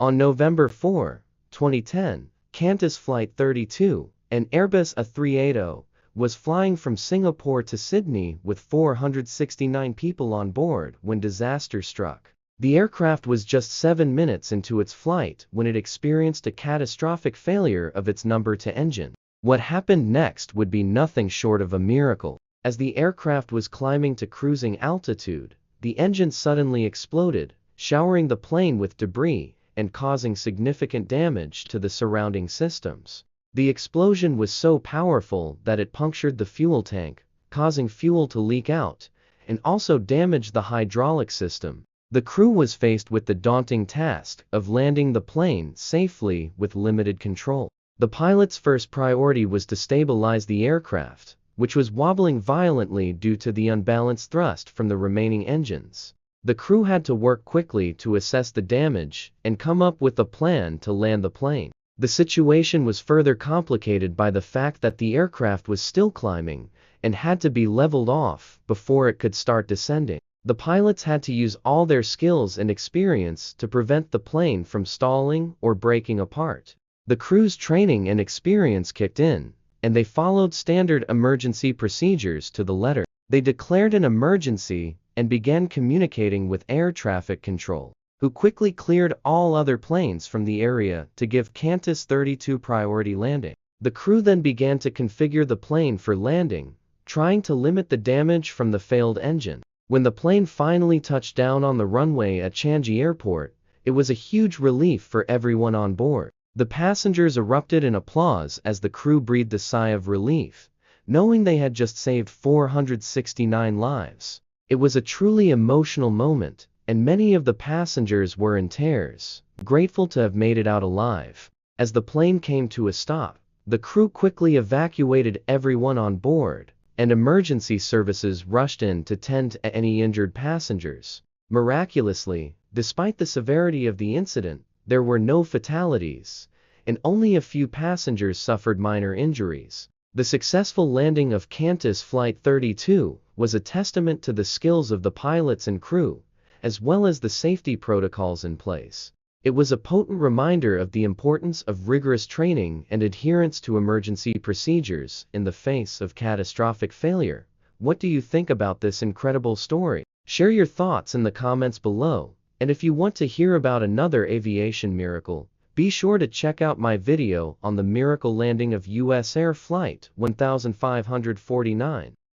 On November 4, 2010, Qantas Flight 32, an Airbus A380, was flying from Singapore to Sydney with 469 people on board when disaster struck. The aircraft was just 7 minutes into its flight when it experienced a catastrophic failure of its number 2 engine. What happened next would be nothing short of a miracle. As the aircraft was climbing to cruising altitude, the engine suddenly exploded, showering the plane with debris and causing significant damage to the surrounding systems. The explosion was so powerful that it punctured the fuel tank, causing fuel to leak out, and also damaged the hydraulic system. The crew was faced with the daunting task of landing the plane safely with limited control. The pilot's first priority was to stabilize the aircraft, which was wobbling violently due to the unbalanced thrust from the remaining engines. The crew had to work quickly to assess the damage and come up with a plan to land the plane. The situation was further complicated by the fact that the aircraft was still climbing and had to be leveled off before it could start descending. The pilots had to use all their skills and experience to prevent the plane from stalling or breaking apart. The crew's training and experience kicked in, and they followed standard emergency procedures to the letter. They declared an emergency and began communicating with air traffic control, who quickly cleared all other planes from the area to give Qantas 32 priority landing. The crew then began to configure the plane for landing, trying to limit the damage from the failed engine. When the plane finally touched down on the runway at Changi Airport, it was a huge relief for everyone on board. The passengers erupted in applause as the crew breathed a sigh of relief, knowing they had just saved 469 lives. It was a truly emotional moment, and many of the passengers were in tears, grateful to have made it out alive. As the plane came to a stop, the crew quickly evacuated everyone on board, and emergency services rushed in to tend to any injured passengers. Miraculously, despite the severity of the incident, there were no fatalities, and only a few passengers suffered minor injuries. The successful landing of Qantas Flight 32 was a testament to the skills of the pilots and crew, as well as the safety protocols in place. It was a potent reminder of the importance of rigorous training and adherence to emergency procedures in the face of catastrophic failure. What do you think about this incredible story? Share your thoughts in the comments below, and if you want to hear about another aviation miracle, be sure to check out my video on the miracle landing of US Air Flight 1549.